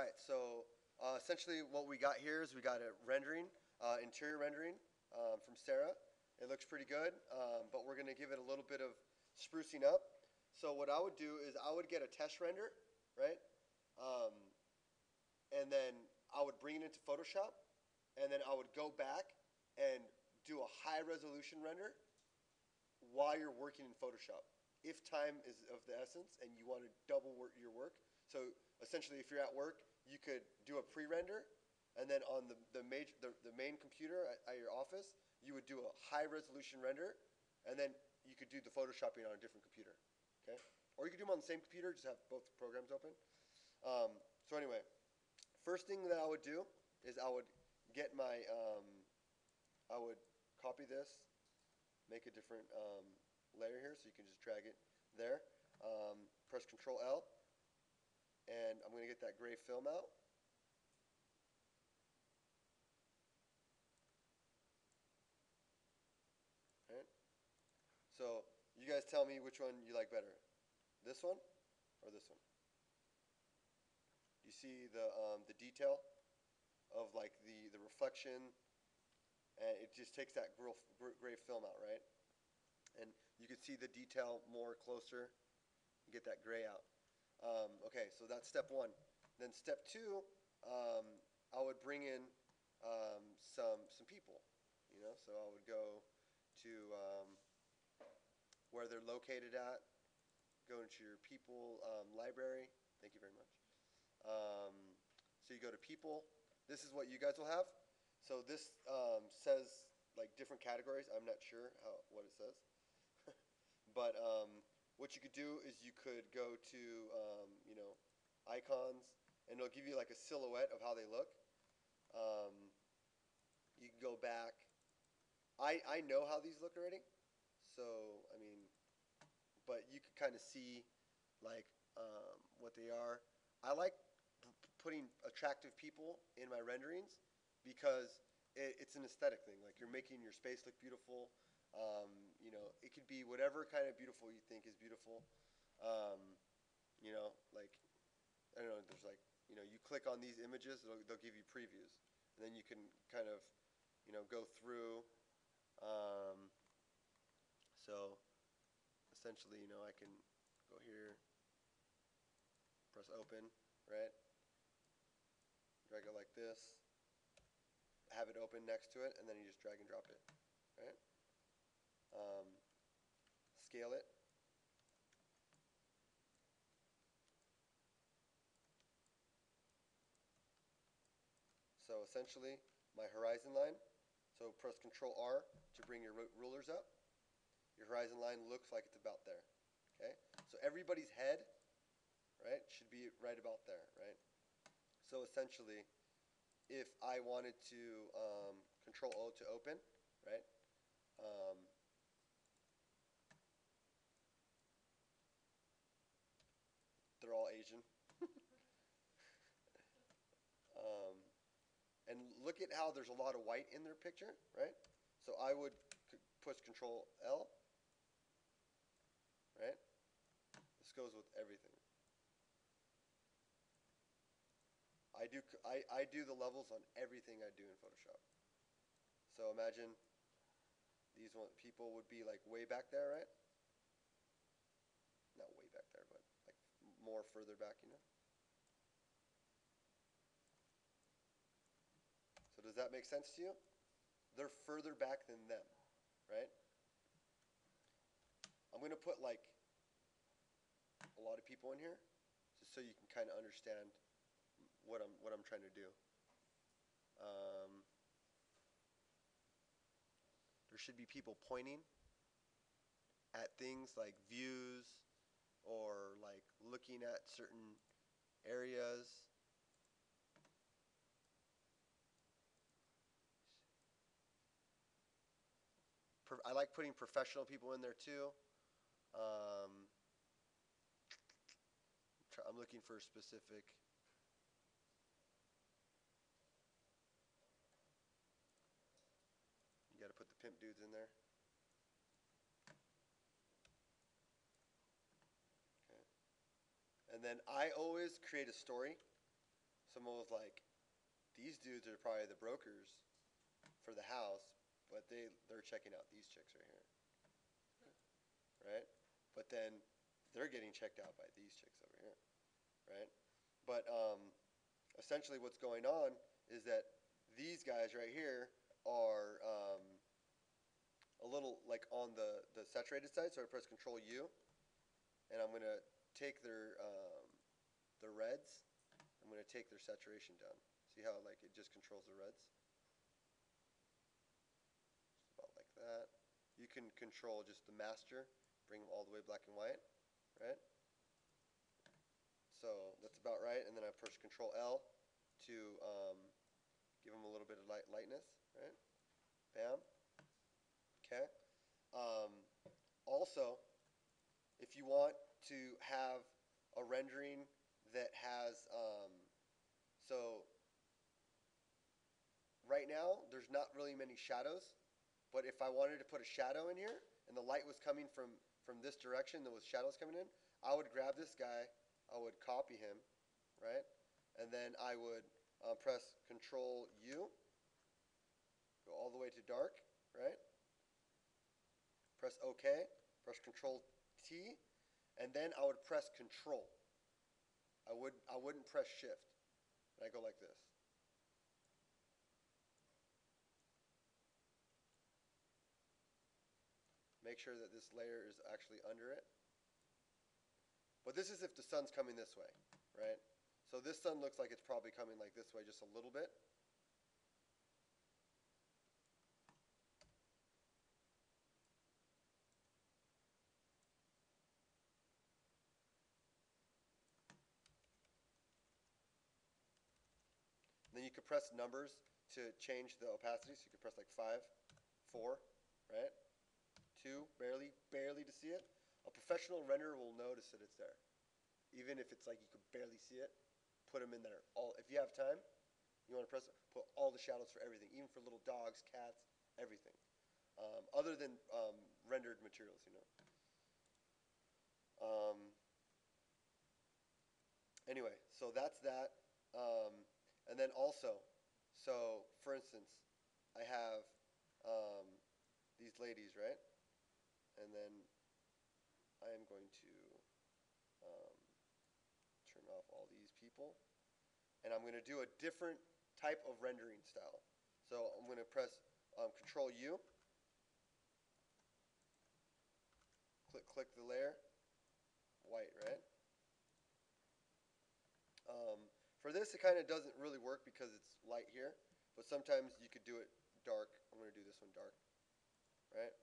right, so essentially what we got here is we got a rendering, interior rendering from Sarah. It looks pretty good, but we're going to give it a little bit of sprucing up. So what I would do is I would get a test render, right? Um, and then I would bring it into Photoshop, and then I would go back and do a high resolution render while you're working in Photoshop. If time is of the essence and you want to double work your work, so essentially if you're at work, you could do a pre-render, and then on the main computer at your office, you would do a high resolution render, and then you could do the photoshopping on a different computer, okay? Or you could do them on the same computer, just have both programs open. So anyway, first thing that I would do is I would get my, I would copy this, make a different layer here, so you can just drag it there. Press Control L, and I'm going to get that gray film out. Right? So you guys tell me which one you like better, this one or this one. You see the detail of like the reflection, and it just takes that gray film out, right? And you can see the detail more closer. You get that gray out. Okay, so that's step one. Then step two, I would bring in some people, you know. So I would go to where they're located at, go into your people library. Thank you very much. So you go to people. This is what you guys will have. So this says like different categories. I'm not sure what it says. But what you could do is you could go to, icons, and it'll give you like a silhouette of how they look. You can go back. I know how these look already. So, I mean, but you can kind of see like what they are. I like putting attractive people in my renderings because it's an aesthetic thing. Like you're making your space look beautiful. It could be whatever kind of beautiful you think is beautiful. Like, I don't know, there's like, you click on these images, they'll give you previews. And then you can kind of, go through. So essentially, I can go here, press open, right? Drag it like this, have it open next to it, and then you just drag and drop it, right? Scale it. So essentially, my horizon line, so press Control R to bring your rulers up. Your horizon line looks like it's about there, okay? So everybody's head, right, should be right about there, right? So essentially, if I wanted to Control O to open, right? They're all Asian. um, and look at how there's a lot of white in their picture, right? So I would push Control L, right? This goes with everything. I do the levels on everything I do in Photoshop. So imagine these people would be like way back there, right? Not way back there, but like more further back, So does that make sense to you? They're further back than them, right? I'm going to put like a lot of people in here just so you can kind of understand what I'm trying to do. There should be people pointing at things like views or like looking at certain areas. I like putting professional people in there too. Um, I'm looking for a specific. You got to put the pimp dudes in there. Okay. And then I always create a story. someone was like, these dudes are probably the brokers for the house, but they're checking out these chicks right here, right? But then they're getting checked out by these chicks over here, right? But essentially what's going on is that these guys right here are a little like on the saturated side, so I press Control U, and I'm going to take their reds. I'm going to take their saturation down. See how like it just controls the reds? Just about like that. You can control just the master, bring them all the way black and white, right? So that's about right. And then I push Control L to give them a little bit of lightness, right? Bam. Okay. Also, if you want to have a rendering that has, so right now there's not really many shadows, but if I wanted to put a shadow in here and the light was coming from this direction, there was shadows coming in, I would grab this guy, I would copy him, right? And then I would press Control U, go all the way to dark, right? Press OK, press Control T, and then I would press Control. I wouldn't press Shift. And I go like this. Make sure that this layer is actually under it. But this is if the sun's coming this way, right? So this sun looks like it's probably coming like this way just a little bit. Then you could press numbers to change the opacity. So you could press like 5, 4, right? 2, barely to see it. A professional renderer will notice that it's there. Even if it's like you could barely see it, put them in there. If you have time, you want to press it, put all the shadows for everything, even for little dogs, cats, everything. Other than rendered materials, you know. Anyway, so that's that. And then also, so for instance, I have these ladies, right? And then I am going to turn off all these people. And I'm going to do a different type of rendering style. So I'm going to press Control U. Click the layer. White, right? For this, it kind of doesn't really work because it's light here. But sometimes you could do it dark. I'm going to do this one dark. Right?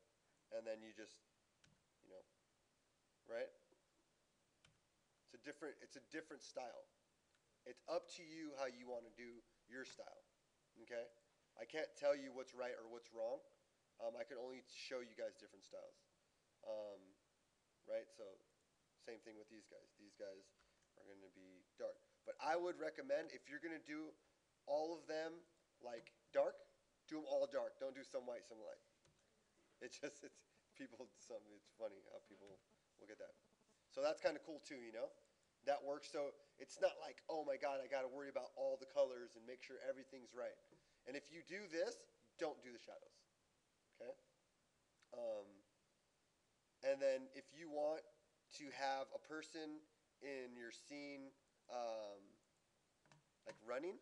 And then you just, you know, right? It's a different style. It's up to you how you want to do your style. Okay? I can't tell you what's right or what's wrong. I can only show you guys different styles. Right? So same thing with these guys. These guys are going to be dark. But I would recommend if you're going to do all of them like dark, do them all dark. Don't do some white, some light. It's funny how people look at that. So that's kind of cool too, you know? That works. So it's not like, oh my God, I got to worry about all the colors and make sure everything's right. And if you do this, don't do the shadows. Okay? And then if you want to have a person in your scene like running,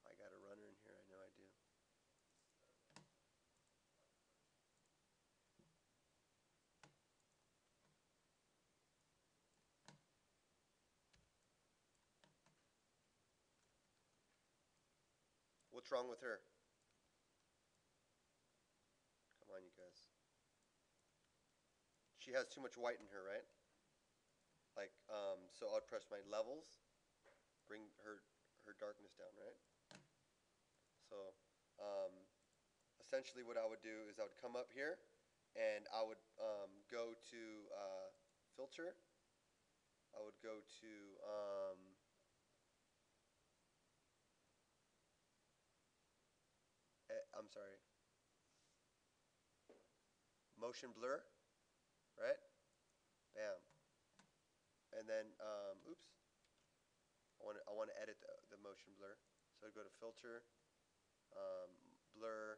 I got a runner in here, I know I do. What's wrong with her? Come on, you guys. She has too much white in her, right? Like, so I'll press my levels, bring her darkness down, right? So, essentially what I would do is I would come up here and I would go to filter. I would go to I'm sorry, motion blur, right? Bam. And then oops, I want to edit the motion blur. So I'd go to filter, blur.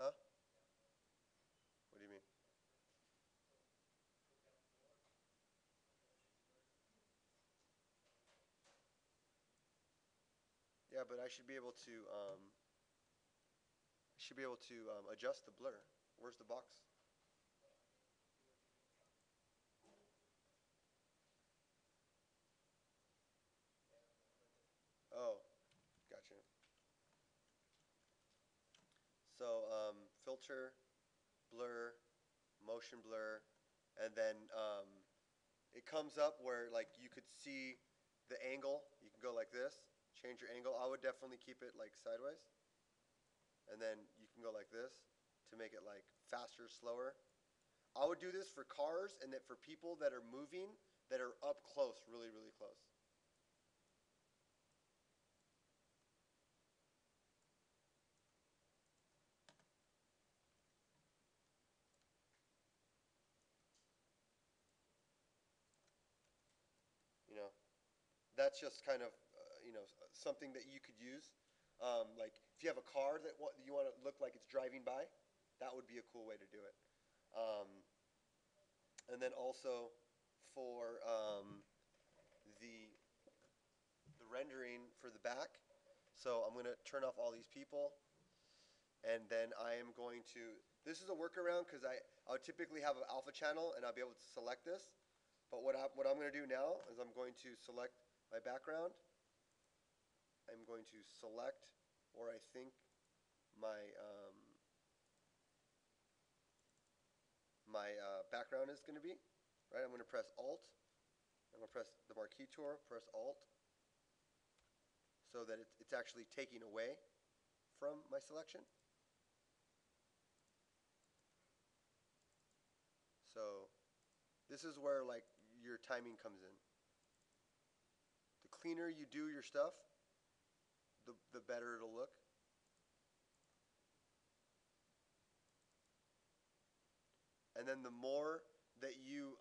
Huh? What do you mean? Yeah, but I should be able to adjust the blur. Where's the box? Oh, gotcha. So filter, blur, motion blur, and then it comes up where like you could see the angle. You can go like this, change your angle. I would definitely keep it like sideways, and then you can go like this to make it like faster, slower. I would do this for cars and that for people that are moving that are up close, really, really close. You know, that's just kind of something that you could use. Like if you have a car that you want to look like it's driving by, that would be a cool way to do it. Um, and then also for the the rendering for the back. So I'm going to turn off all these people, and then I am going to. This is a workaround because I would typically have an alpha channel, and I'll be able to select this. But what I'm going to do now is I'm going to select my background. I'm going to select where I think my background is going to be. Right, I'm going to press Alt. I'm going to press the marquee tool, press Alt, so that it's actually taking away from my selection. So this is where like your timing comes in. The cleaner you do your stuff, the better it'll look. And then the more that you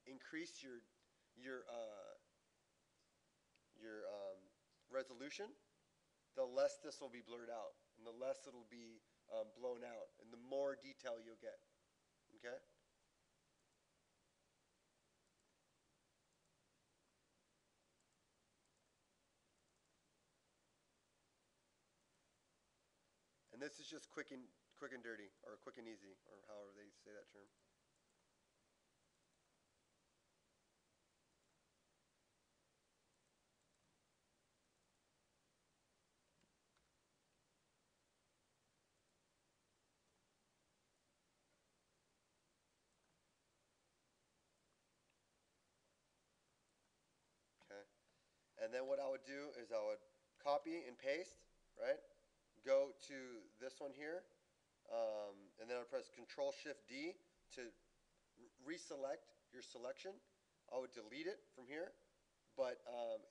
increase your resolution, the less this will be blurred out, and the less it'll be blown out, and the more detail you'll get. Okay. And this is just quick and dirty, or quick and easy, or however they say that term. Okay. And then what I would do is I would copy and paste, right? Go to this one here, and then I'd press Control Shift D to reselect your selection. I would delete it from here, but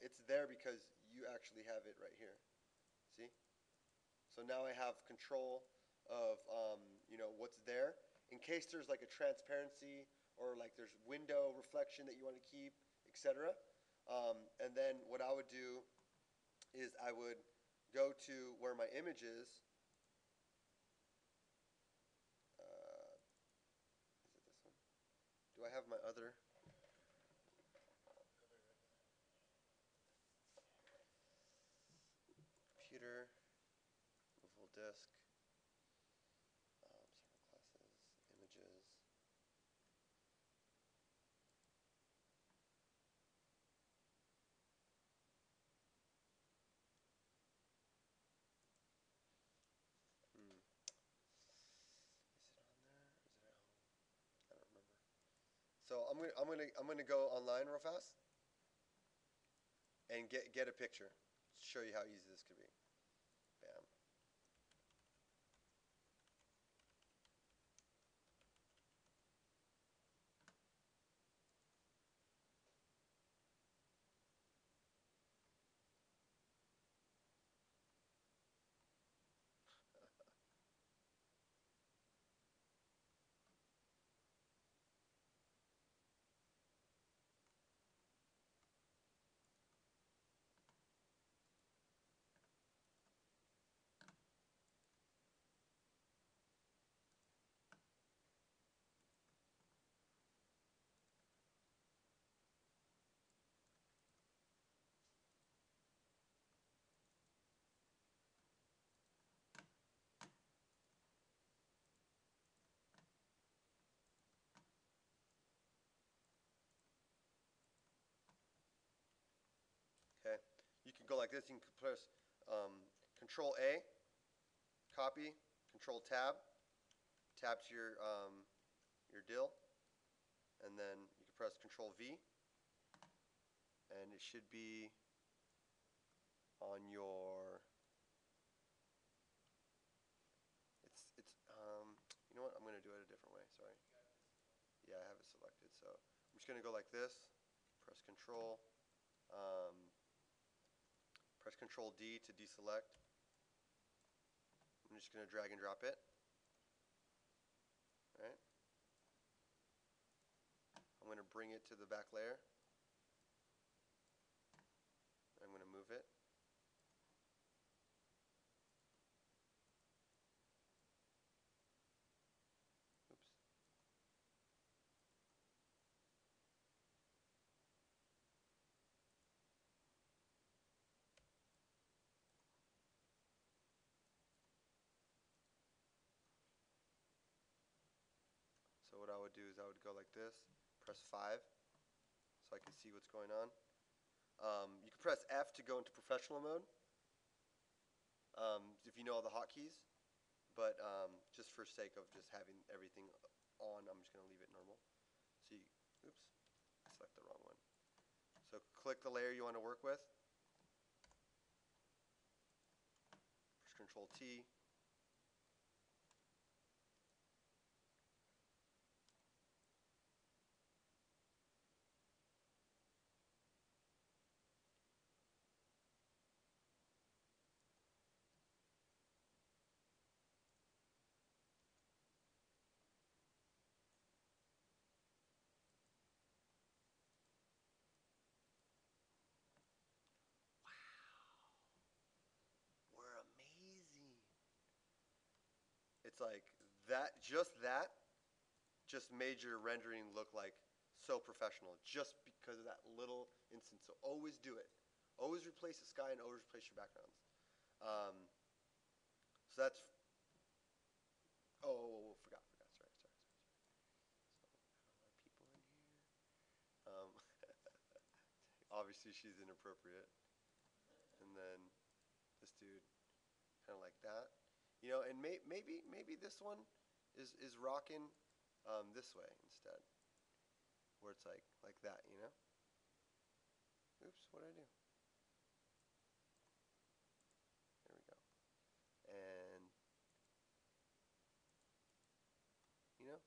it's there because you actually have it right here. See? So now I have control of what's there in case there's like a transparency or like there's window reflection that you want to keep, etc. And then what I would do is I would go to where my image is. Is it this one? Do I have my other? Computer, movable disk, several classes, images. Hmm. Is it on there? Is it at home? I don't remember. So I'm gonna go online real fast and get a picture to show you how easy this could be. go like this. You can press Control A, copy, Control Tab, tab to your dill, and then you can press Control V, and it should be on your. You know what? I'm gonna do it a different way. Sorry. Yeah, I have it selected. So I'm just gonna go like this. Press um, press Control D to deselect. I'm just gonna drag and drop it. All right. I'm gonna bring it to the back layer. I'm gonna move it. Oops. So what I would do is I would go like this, press 5, so I can see what's going on. You can press F to go into professional mode, if you know all the hotkeys. But just for sake of just having everything on, I'm just going to leave it normal. So you, oops, I select the wrong one. So click the layer you want to work with. Push Control T. We're amazing. It's like that just made your rendering look like so professional just because of that little instance. So always do it. Always replace the sky and always replace your backgrounds. Um, so that's, forgot. Sorry. So I got a lot of people in here. Obviously she's inappropriate. And then this dude, kind of like that. You know, and maybe this one is rocking this way instead, where it's like that, you know. Oops, what did I do? There we go. And you know,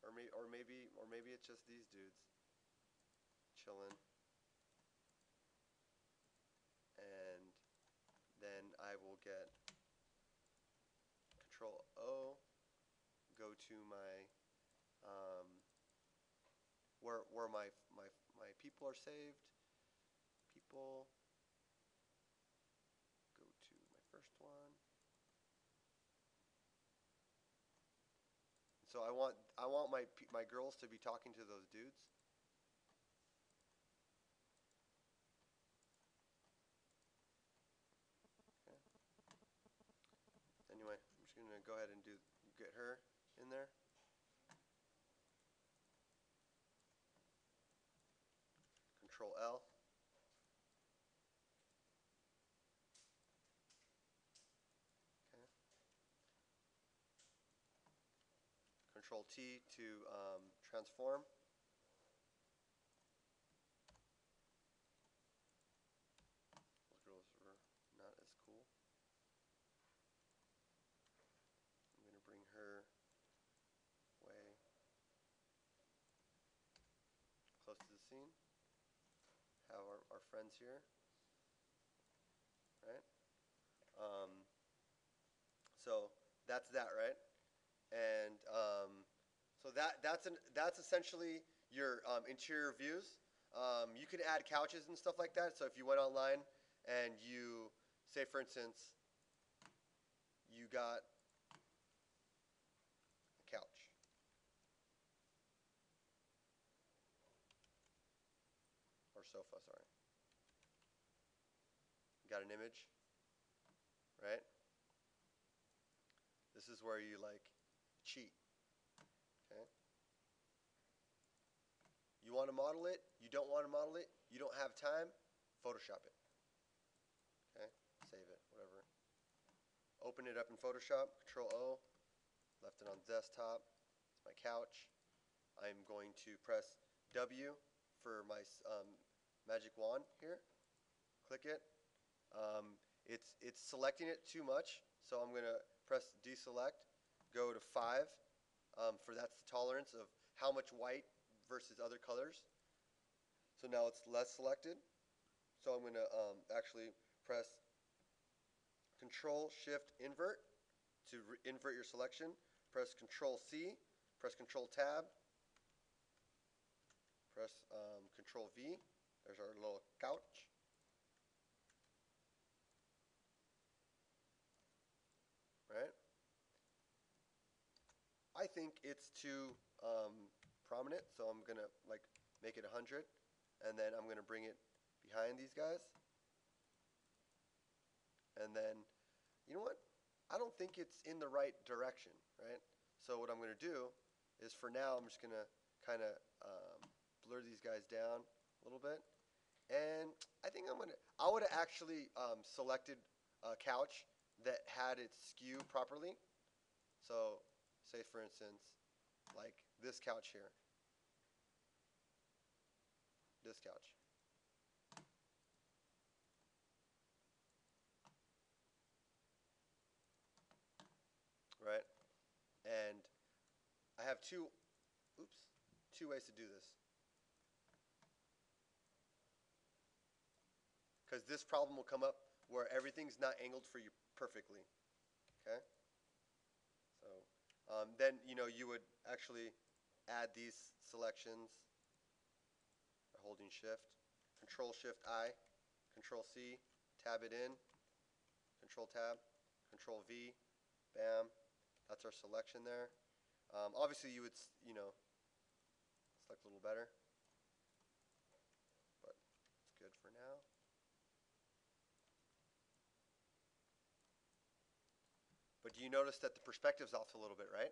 or maybe it's just these dudes chilling, and then I will get Control O, go to my where my people are saved. People, go to my first one. So I want my girls to be talking to those dudes. Okay. Anyway, I'm just gonna go ahead and get her in there. Control L. Okay. Control T to transform. Those girls were not as cool. I'm gonna bring her way close to the scene. Have our friends here, right? So that's that, right? And so that's essentially your interior views. You can add couches and stuff like that. So if you went online and you say, for instance, you got a couch, or sofa, sorry. You got an image, right? This is where you cheat. Okay. You want to model it, you don't want to model it, you don't have time, Photoshop it. Okay, save it, whatever. Open it up in Photoshop, Control O, left it on desktop. It's my couch. I'm going to press W for my magic wand here. Click it. It's selecting it too much, so I'm gonna press deselect. Go to 5. For that's the tolerance of how much white versus other colors. So now it's less selected. So I'm gonna actually press Control Shift Invert to invert your selection. Press Control C. Press Control Tab. Press Control V. There's our little couch. Right? I think it's too prominent, so I'm gonna like make it 100, and then I'm gonna bring it behind these guys. And then, you know what? I don't think it's in the right direction, right? So what I'm gonna do is, for now, I'm just gonna kind of blur these guys down a little bit. And I think I would have actually selected a couch that had its skew properly. So, say for instance, like this couch here. This couch. Right? And I have two ways to do this. Because this problem will come up where everything's not angled for you perfectly. Okay? So then, you would actually add these selections by holding Shift. Control Shift I, Control C, tab it in, Control Tab, Control V, bam. That's our selection there. Obviously, you would, select a little better, but it's good for now. But do you notice that the perspective's off a little bit, right?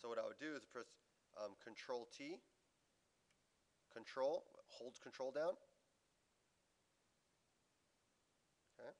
So what I would do is press Control T, Control, hold Control down. Okay.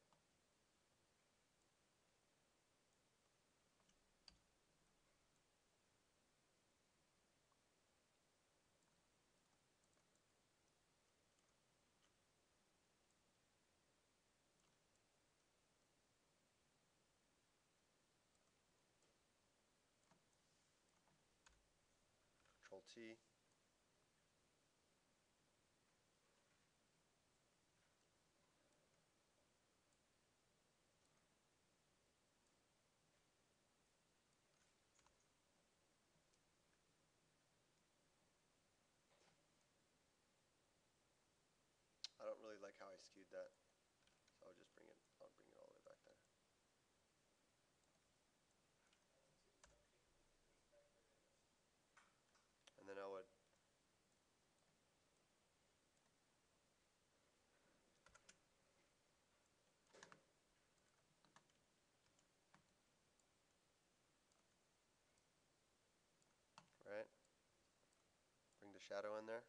Control T. I don't really like how I skewed that, so I'll bring it all the way back there. And then I would bring the shadow in there.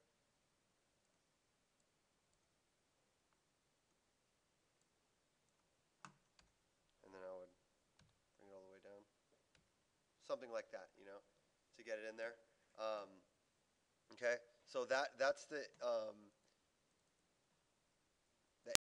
And then I would bring it all the way down. Something like that, to get it in there. Okay, so that's the